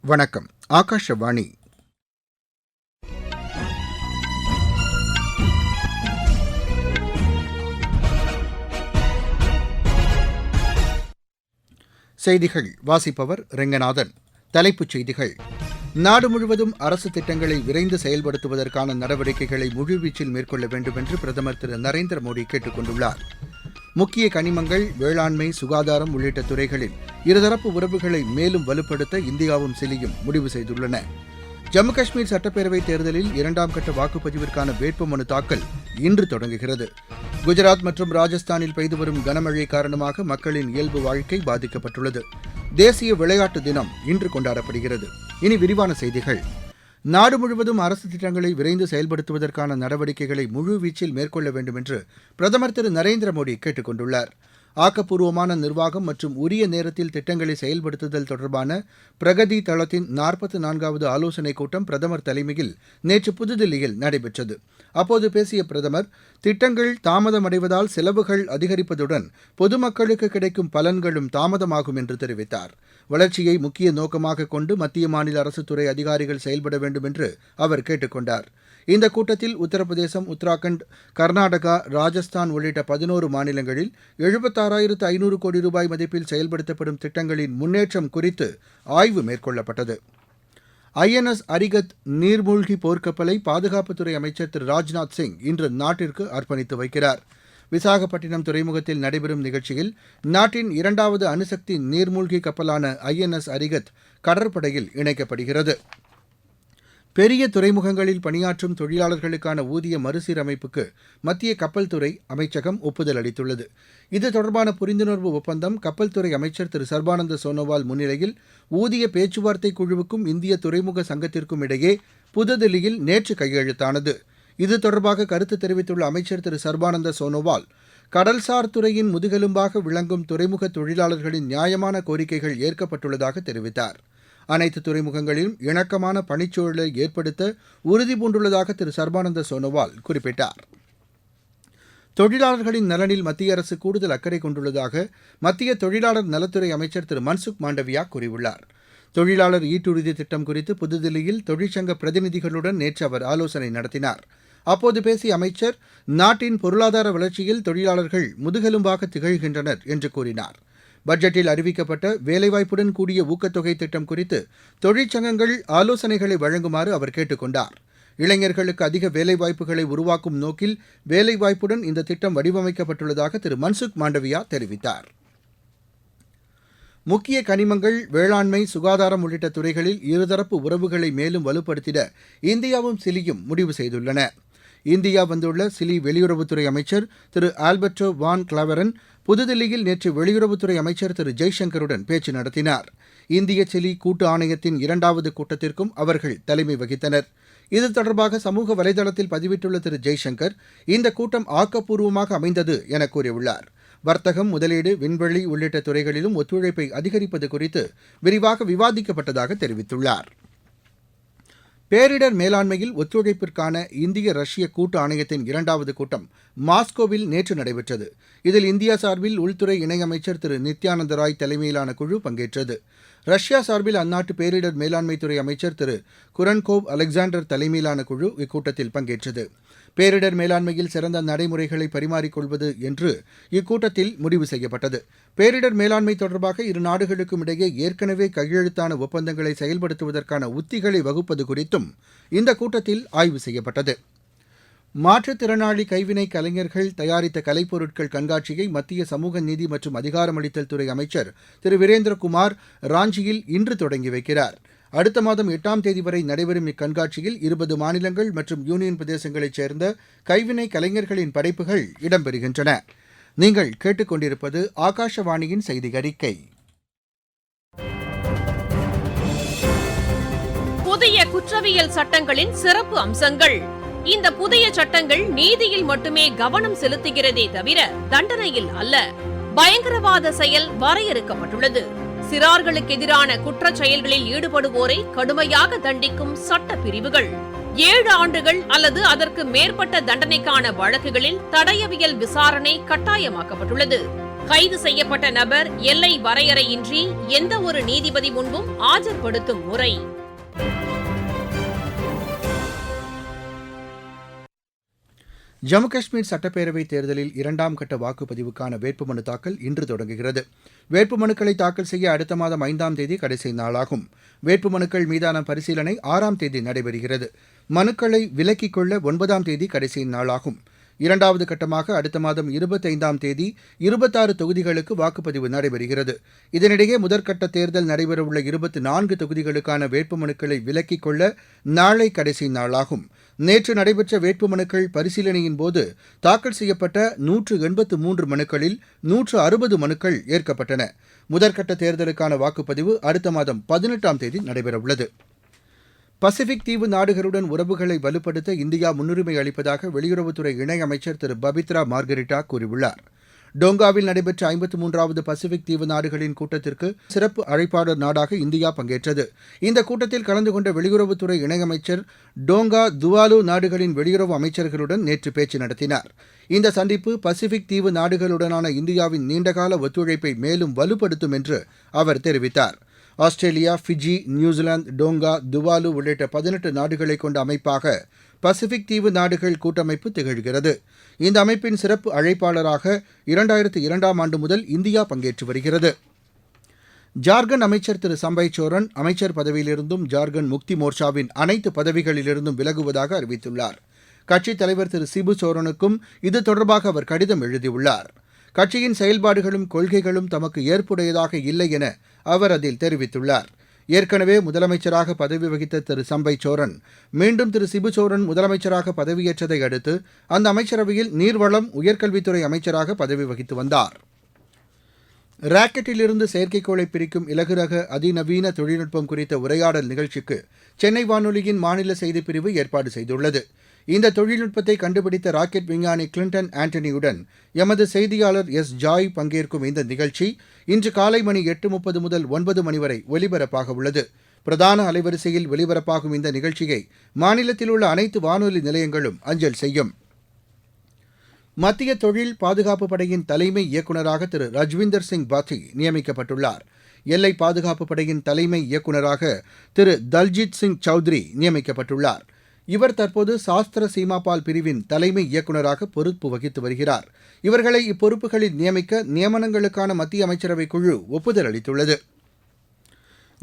வணக்கம். ஆகாஷவாணி. செய்திகள் வாசிப்பவர் ரெங்கநாதன். தலைப்புச் செய்திகள்: நாடு முழுவதும் அரசு திட்டங்களை விரைந்து செயல்படுத்துவதற்கான நடவடிக்கைகளை முழுவீச்சில் மேற்கொள்ள வேண்டும் என்று பிரதமர் திரு நரேந்திர மோடி கேட்டுக் கொண்டுள்ளார். முக்கிய கனிமங்கள், வேளாண்மை, சுகாதாரம் உள்ளிட்ட துறைகளில் இருதரப்பு உறவுகளை மேலும் வலுப்படுத்த இந்தியாவும் சிலியும் முடிவு செய்துள்ளன. ஜம்மு காஷ்மீர் சட்டப்பேரவைத் தேர்தலில் 2ஆம் கட்ட வாக்குப்பதிவிற்கான வேட்புமனு தாக்கல் இன்று தொடங்குகிறது. குஜராத் மற்றும் ராஜஸ்தானில் பெய்து வரும் கனமழை காரணமாக மக்களின் இயல்பு வாழ்க்கை பாதிக்கப்பட்டுள்ளது. தேசிய விளையாட்டு தினம் இன்று கொண்டாடப்படுகிறது. இனி விரிவான செய்திகள். நாடு முழுவதும் அரசு திட்டங்களை விரைந்து செயல்படுத்துவதற்கான நடவடிக்கைகளை முழுவீச்சில் மேற்கொள்ள வேண்டும் என்று பிரதமர் திரு நரேந்திர மோடி கேட்டுக் கொண்டுள்ளார். ஆக்கப்பூர்வமான நிர்வாகம் மற்றும் உரிய நேரத்தில் திட்டங்களை செயல்படுத்துதல் தொடர்பான பிரகதி தளத்தின் 44வது ஆலோசனைக் கூட்டம் பிரதமர் தலைமையில் நேற்று புதுதில்லியில் நடைபெற்றது. அப்போது பேசிய பிரதமர், திட்டங்கள் தாமதமடைவதால் செலவுகள் அதிகரிப்பதுடன் பொதுமக்களுக்கு கிடைக்கும் பலன்களும் தாமதமாகும் என்று தெரிவித்தார். வளர்ச்சியை முக்கிய நோக்கமாக கொண்டு மத்திய மாநில அரசுத்துறை அதிகாரிகள் செயல்பட வேண்டும் என்று அவர் கேட்டுக் கொண்டார். இந்த கூட்டத்தில் உத்தரப்பிரதேசம், உத்தராகண்ட், கர்நாடகா, ராஜஸ்தான் உள்ளிட்ட 11 மாநிலங்களில் 76,500 கோடி ரூபாய் மதிப்பில் செயல்படுத்தப்படும் திட்டங்களின் முன்னேற்றம் குறித்து ஆய்வு மேற்கொள்ளப்பட்டது. INS அரிகத் நீர்மூழ்கி போர்க்கப்பலை பாதுகாப்புத்துறை அமைச்சர் திரு ராஜ்நாத் சிங் இன்று நாட்டிற்கு அர்ப்பணித்து வைக்கிறார். விசாகப்பட்டினம் துறைமுகத்தில் நடைபெறும் நிகழ்ச்சியில் நாட்டின் 2வது அணுசக்தி நீர்மூழ்கி கப்பலான INS அரிகத் கடற்படையில் இணைக்கப்படுகிறது. பெரிய துறைமுகங்களில் பணியாற்றும் தொழிலாளர்களுக்கான ஊதிய மறுசீரமைப்புக்கு மத்திய கப்பல் துறை அமைச்சகம் ஒப்புதல் அளித்துள்ளது. இது தொடர்பான புரிந்துணர்வு ஒப்பந்தம் கப்பல் துறை அமைச்சர் திரு சர்பானந்த சோனோவால் முன்னிலையில் ஊதிய பேச்சுவார்த்தை குழுவுக்கும் இந்திய துறைமுக சங்கத்திற்கும் இடையே புதுதில்லியில் நேற்று கையெழுத்தானது. இது தொடர்பாக கருத்து தெரிவித்துள்ள அமைச்சர் திரு சர்பானந்த சோனோவால், கடல்சார் துறையின் முதுகெலும்பாக விளங்கும் துறைமுக தொழிலாளர்களின் நியாயமான கோரிக்கைகள் ஏற்கப்பட்டுள்ளதாக தெரிவித்தார். அனைத்து துறைமுகங்களிலும் இணக்கமான பணிச்சூழலை ஏற்படுத்த உறுதிபூண்டுள்ளதாக திரு சர்பானந்த சோனோவால் குறிப்பிட்டார். தொழிலாளர்களின் நலனில் மத்திய அரசு கூடுதல் அக்கறை கொண்டுள்ளதாக மத்திய தொழிலாளர் நலத்துறை அமைச்சர் திரு மன்சுக் மாண்டவியா கூறியுள்ளார். தொழிலாளர் ஈட்டுறுதி திட்டம் குறித்து புதுதில்லியில் தொழிற்சங்க பிரதிநிதிகளுடன் நேற்று அவர் ஆலோசனை நடத்தினார். அப்போது பேசிய அமைச்சர், நாட்டின் பொருளாதார வளர்ச்சியில் தொழிலாளர்கள் முதுகெலும்பாக திகழ்கின்றனர் என்று கூறினார். பட்ஜெட்டில் அறிவிக்கப்பட்ட வேலைவாய்ப்புடன் கூடிய ஊக்கத்தொகை திட்டம் குறித்து தொழிற்சங்கங்கள் ஆலோசனைகளை வழங்குமாறு அவர் கேட்டுக் கொண்டார். இளைஞர்களுக்கு அதிக வேலைவாய்ப்புகளை உருவாக்கும் நோக்கில் வேலைவாய்ப்புடன் இந்த திட்டம் வடிவமைக்கப்பட்டுள்ளதாக திரு மன்சுக் மாண்டவியா தெரிவித்தார். முக்கிய கனிமங்கள், வேளாண்மை, சுகாதாரம் உள்ளிட்ட துறைகளில் இருதரப்பு உறவுகளை மேலும் வலுப்படுத்திட இந்தியாவும் சிலியும் முடிவு செய்துள்ளன. இந்தியா வந்துள்ள சிலி வெளியுறவுத்துறை அமைச்சர் திரு ஆல்பர்டோ வான் கிளாவரன் புதுதில்லியில் நேற்று வெளியுறவுத்துறை அமைச்சர் திரு ஜெய்சங்கருடன் பேச்சு நடத்தினார். இந்திய சிலி கூட்டு ஆணையத்தின் 2வது கூட்டத்திற்கும் அவர்கள் தலைமை வகித்தனர். இது தொடர்பாக சமூக வலைதளத்தில் பதிவிட்டுள்ள திரு ஜெய்சங்கர், இந்த கூட்டம் ஆக்கப்பூர்வமாக அமைந்தது என கூறியுள்ளார். வர்த்தகம், முதலீடு, விண்வெளி உள்ளிட்ட துறைகளிலும் ஒத்துழைப்பை அதிகரிப்பது குறித்து விரிவாக விவாதிக்கப்பட்டதாக தெரிவித்துள்ளார். பேரிடர் மேலாண்மையில் ஒத்துழைப்பிற்கான இந்திய ரஷ்ய கூட்டு ஆணையத்தின் 2வது கூட்டம் மாஸ்கோவில் நேற்று நடைபெற்றது. இதில் இந்தியா சார்பில் உள்துறை இணையமைச்சர் திரு நித்யானந்த ராய் தலைமையிலான குழு பங்கேற்றது. ரஷ்யா சார்பில் அந்நாட்டு பேரிடர் மேலாண்மைத்துறை அமைச்சர் திரு குரன்கோவ் அலெக்சாண்டர் தலைமையிலான குழு இக்கூட்டத்தில் பங்கேற்றது. பேரிடர் மேலாண்மையில் சிறந்த நடைமுறைகளை பரிமாறிக்கொள்வது என்று இக்கூட்டத்தில் முடிவு செய்யப்பட்டது. பேரிடர் மேலாண்மை தொடர்பாக இரு நாடுகளுக்கும் இடையே ஏற்கனவே கையெழுத்தான ஒப்பந்தங்களை செயல்படுத்துவதற்கான உத்திகளை வகுப்பது குறித்தும் இந்த கூட்டத்தில் ஆய்வு செய்யப்பட்டது. மாற்றுத்திறனாளி கைவினை கலைஞர்கள் தயாரித்த கலைப்பொருட்கள் கண்காட்சியை மத்திய சமூக நீதி மற்றும் அதிகாரமளித்தல் துறை அமைச்சர் திரு வீரேந்திரகுமார் ராஞ்சியில் இன்று தொடங்கி வைக்கிறார். அடுத்த மாதம் 8ஆம் தேதி வரை நடைபெறும் இக்கண்காட்சியில் 20 மாநிலங்கள் மற்றும் யூனியன் பிரதேசங்களைச் சேர்ந்த கைவினை கலைஞர்களின் படைப்புகள் இடம்பெறுகின்றன. நீங்கள் கேட்டுக்கொண்டிருப்பது ஆகாஷவாணியின் செய்தி அறிக்கை. புதிய குற்றவியல் சட்டங்களின் சிறப்பு அம்சங்கள். இந்த புதிய சட்டங்கள் நீதியில் மட்டுமே கவனம் செலுத்துகிறதே தவிர தண்டனையில் அல்ல. பயங்கரவாத செயல் வரையறுக்கப்பட்டுள்ளது. சிறார்களுக்கு எதிரான குற்றச் செயல்களில் ஈடுபடுவோரை கடுமையாக தண்டிக்கும் சட்ட பிரிவுகள். 7 ஆண்டுகள் அல்லது அதற்கு மேற்பட்ட தண்டனைக்கான வழக்குகளில் தடயவியல் விசாரணை கட்டாயமாக்கப்பட்டுள்ளது. கைது செய்யப்பட்ட நபர் எல்லை வரையறையின்றி எந்த ஒரு நீதிபதி முன்பும் ஆஜர்படுத்தும் முறை. ஜம்மு காஷ்மீர் சட்டப்பேரவைத் தேர்தலில் 2ஆம் கட்ட வாக்குப்பதிவுக்கான வேட்புமனு தாக்கல் இன்று தொடங்குகிறது. வேட்புமனுக்களை தாக்கல் செய்ய அடுத்த மாதம் 5ஆம் தேதி கடைசி நாளாகும். வேட்புமனுக்கள் மீதான பரிசீலனை 6ஆம் தேதி நடைபெறுகிறது. மனுக்களை விலக்கிக் கொள்ள 9ஆம் தேதி கடைசி நாளாகும். 2வது கட்டமாக அடுத்த மாதம் 25ஆம் தேதி 26 தொகுதிகளுக்கு வாக்குப்பதிவு நடைபெறுகிறது. இதனிடையே முதற்கட்ட தேர்தல் நடைபெறவுள்ள 24 தொகுதிகளுக்கான வேட்புமனுக்களை விலக்கிக் கொள்ள நாளை கடைசி நாளாகும். நேற்று நடைபெற்ற வேட்புமனுக்கள் பரிசீலனையின் போது தாக்கல் செய்யப்பட்ட 183 மனுக்களில் 160 மனுக்கள் ஏற்கப்பட்டன. முதற்கட்ட தேர்தலுக்கான வாக்குப்பதிவு அடுத்த மாதம் 18ஆம் தேதி நடைபெறவுள்ளது. பசிபிக் தீவு நாடுகளுடன் உறவுகளை வலுப்படுத்த இந்தியா முன்னுரிமை அளிப்பதாக வெளியுறவுத்துறை இணையமைச்சர் திரு பபித்ரா மார்கரிட்டா கூறியுள்ளார். டோங்காவில் நடைபெற்ற 53வது பசிபிக் தீவு நாடுகளின் கூட்டத்திற்கு சிறப்பு அழைப்பாளர் நாடாக இந்தியா பங்கேற்றது. இந்த கூட்டத்தில் கலந்து கொண்ட வெளியுறவுத்துறை இணையமைச்சர் டோங்கா, துவாலு நாடுகளின் வெளியுறவு அமைச்சர்களுடன் நேற்று பேச்சு நடத்தினார். இந்த சந்திப்பு பசிபிக் தீவு நாடுகளுடனான இந்தியாவின் நீண்டகால ஒத்துழைப்பை மேலும் வலுப்படுத்தும் என்று அவர் தெரிவித்தார். Australia, Fiji, New Zealand, Tonga, Tuvalu உள்ளிட்ட 18 நாடுகளை கொண்ட அமைப்பாக பசிபிக் தீவு நாடுகள் கூட்டமைப்பு திகழ்கிறது. இந்த அமைப்பின் சிறப்பு அழைப்பாளராக 2002ஆம் ஆண்டு முதல் இந்தியா பங்கேற்று வருகிறது. ஜார்க்கண்ட் அமைச்சர் திரு சம்பை சோரன் அமைச்சர் பதவியிலிருந்தும் ஜார்க்கண்ட் முக்தி மோர்ச்சாவின் அனைத்து பதவிகளிலிருந்தும் விலகுவதாக அறிவித்துள்ளார். கட்சித் தலைவர் திரு சிபு சோரனுக்கும் இது தொடர்பாக அவர் கடிதம் எழுதியுள்ளார். கட்சியின் செயல்பாடுகளும் கொள்கைகளும் தமக்கு ஏற்புடையதாக இல்லை என அவர் அதில் தெரிவித்துள்ளார். ஏற்கனவே முதலமைச்சராக பதவி வகித்த திரு சம்பை சோரன் மீண்டும் திரு சிபு சோரன் முதலமைச்சராக பதவியேற்றதை அடுத்து அந்த அமைச்சரவையில் நீர்வளம், உயர்கல்வித்துறை அமைச்சராக பதவி வகித்து வந்தார். ராக்கெட்டிலிருந்து செயற்கைக்கோளை பிரிக்கும் இலகுரக அதிநவீன தொழில்நுட்பம் குறித்த உரையாடல் நிகழ்ச்சிக்கு சென்னை வானொலியின் மாநில செய்திப்பிரிவு ஏற்பாடு செய்துள்ளது. இந்த தொழில்நுட்பத்தை கண்டுபிடித்த ராக்கெட் விஞ்ஞானி கிளின்டன் ஆண்டனியுடன் எமது செய்தியாளர் எஸ் ஜாய் பங்கேற்கும் இந்த நிகழ்ச்சி இன்று காலை மணி 8:30 முதல் 9 மணி வரை ஒலிபரப்பாக உள்ளது. பிரதான அலைவரிசையில் ஒலிபரப்பாகும் இந்த நிகழ்ச்சியை மாநிலத்தில் உள்ள அனைத்து வானொலி நிலையங்களும் அஞ்சல் செய்யும். மத்திய தொழில் பாதுகாப்பு படையின் தலைமை இயக்குநராக திரு ரஜ்விந்தர் சிங் பாத்தி நியமிக்கப்பட்டுள்ளார். எல்லை பாதுகாப்பு படையின் தலைமை இயக்குநராக திரு தல்ஜித் சிங் சௌத்ரி நியமிக்கப்பட்டுள்ளார். இவர் தற்போது சாஸ்திர சீமாபால் பிரிவின் தலைமை இயக்குநராக பொறுப்பு வகித்து வருகிறார். இவர்களை இப்பொறுப்புகளில் நியமிக்க நியமனங்களுக்கான மத்திய அமைச்சரவைக் குழு ஒப்புதல் அளித்துள்ளது.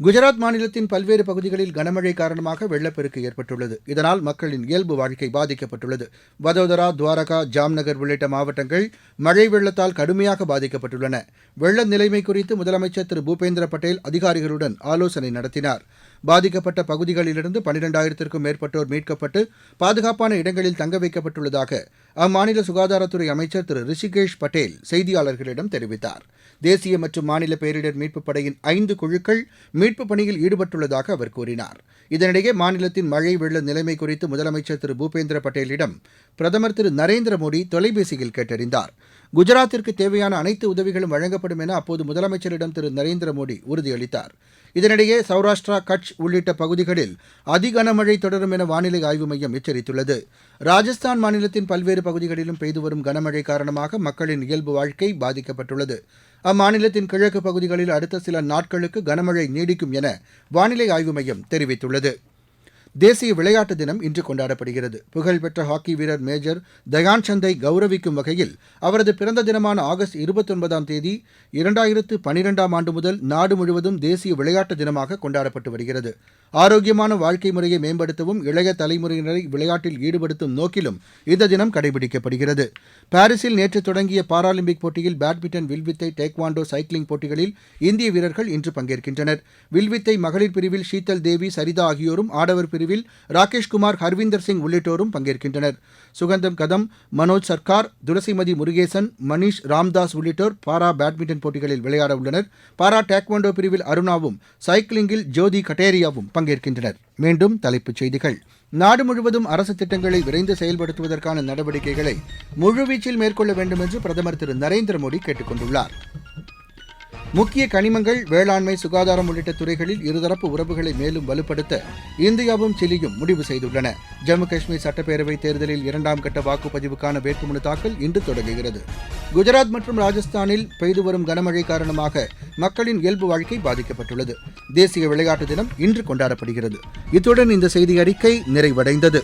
குஜராத் மாநிலத்தின் பல்வேறு பகுதிகளில் கனமழை காரணமாக வெள்ளப்பெருக்கு ஏற்பட்டுள்ளது. இதனால் மக்களின் இயல்பு வாழ்க்கை பாதிக்கப்பட்டுள்ளது. வதோதரா, துவாரகா, ஜாம்நகர் உள்ளிட்ட மாவட்டங்கள் மழை வெள்ளத்தால் கடுமையாக பாதிக்கப்பட்டுள்ளன. வெள்ள நிலைமை குறித்து முதலமைச்சர் திரு பூபேந்திர பட்டேல் அதிகாரிகளுடன் ஆலோசனை நடத்தினார். பாதிக்கப்பட்ட பகுதிகளிலிருந்து 12,000க்கும் மேற்பட்டோர் மீட்கப்பட்டு பாதுகாப்பான இடங்களில் தங்க வைக்கப்பட்டுள்ளதாக அம்மாநில சுகாதாரத்துறை அமைச்சர் திரு ரிஷிகேஷ் பட்டேல் செய்தியாளர்களிடம் தெரிவித்தார். தேசிய மற்றும் மாநில பேரிடர் மீட்புப் படையின் 5 குழுக்கள் மீட்புப் பணியில் ஈடுபட்டுள்ளதாக அவர் கூறினார். இதனிடையே மாநிலத்தின் மழை வெள்ள நிலைமை குறித்து முதலமைச்சர் திரு பூபேந்திர பட்டேலிடம் பிரதமர் திரு நரேந்திர மோடி தொலைபேசியில் கேட்டறிந்தார். குஜராத்திற்கு தேவையான அனைத்து உதவிகளும் வழங்கப்படும் என அப்போது முதலமைச்சரிடம் திரு நரேந்திர மோடி உறுதியளித்தார். இதனிடையே சௌராஷ்டிரா, கட்ச் உள்ளிட்ட பகுதிகளில் அதிகனமழை தொடரும் என வானிலை ஆய்வு மையம் எச்சரித்துள்ளது. ராஜஸ்தான் மாநிலத்தின் பல்வேறு பகுதிகளிலும் பெய்து வரும் கனமழை காரணமாக மக்களின் இயல்பு வாழ்க்கை பாதிக்கப்பட்டுள்ளது. அம்மாநிலத்தின் கிழக்கு பகுதிகளில் அடுத்த சில நாட்களுக்கு கனமழை நீடிக்கும் என வானிலை ஆய்வு மையம் தெரிவித்துள்ளது. தேசிய விளையாட்டு தினம் இன்று கொண்டாடப்படுகிறது. புகழ்பெற்ற ஹாக்கி வீரர் மேஜர் தயான் சந்தை கௌரவிக்கும் வகையில் அவரது பிறந்த தினமான ஆகஸ்ட் 29ஆம் தேதி 2012ஆம் ஆண்டு முதல் நாடு முழுவதும் தேசிய விளையாட்டு தினமாக கொண்டாடப்பட்டு வருகிறது. ஆரோக்கியமான வாழ்க்கை முறையை மேம்படுத்தவும் இளைய தலைமுறையினரை விளையாட்டில் ஈடுபடுத்தும் நோக்கிலும் இந்த தினம் கடைபிடிக்கப்படுகிறது. பாரிஸில் நேற்று தொடங்கிய பாராலிம்பிக் போட்டியில் பேட்மிண்டன், வில்வித்தை, டேக்வாண்டோ, சைக்கிளிங் போட்டிகளில் இந்திய வீரர்கள் இன்று பங்கேற்கின்றனர். வில்வித்தை மகளிர் பிரிவில் ஷீதல் தேவி, சரிதா ஆகியோரும், ஆடவர் பிரிவில் ராகேஷ்குமார், ஹர்விந்தர் சிங் உள்ளிட்டோரும் பங்கேற்கின்றனர். சுகந்தம் கதம், மனோஜ் சர்க்கார், துளசிமதி முருகேசன், மணீஷ் ராம்தாஸ் உள்ளிட்டோர் பாரா பேட்மிண்டன் போட்டிகளில் விளையாட உள்ளனர். பாரா டேக்வாண்டோ பிரிவில் அருணாவும், சைக்கிளிங்கில் ஜோதி கட்டேரியாவும் பங்கேற்கின்றனர். மீண்டும் தலைப்புச் செய்திகள். நாடு முழுவதும் அரசு திட்டங்களை விரைந்து செயல்படுத்துவதற்கான நடவடிக்கைகளை முழுவீச்சில் மேற்கொள்ள வேண்டும் என்று பிரதமர் திரு நரேந்திர மோடி கேட்டுக் கொண்டுள்ளார். முக்கிய கனிமங்கள், வேளாண்மை, சுகாதாரம் உள்ளிட்ட துறைகளில் இருதரப்பு உறவுகளை மேலும் வலுப்படுத்த இந்தியாவும் சிலியும் முடிவு செய்துள்ளன. ஜம்மு காஷ்மீர் சட்டப்பேரவைத் தேர்தலில் 2ஆம் கட்ட வாக்குப்பதிவுக்கான வேட்புமனு தாக்கல் இன்று தொடங்குகிறது. குஜராத் மற்றும் ராஜஸ்தானில் பெய்து வரும் கனமழை காரணமாக மக்களின் இயல்பு வாழ்க்கை பாதிக்கப்பட்டுள்ளது. தேசிய விளையாட்டு தினம் இன்று கொண்டாடப்படுகிறது. இத்துடன் இந்த செய்தி அறிக்கை நிறைவடைந்தது.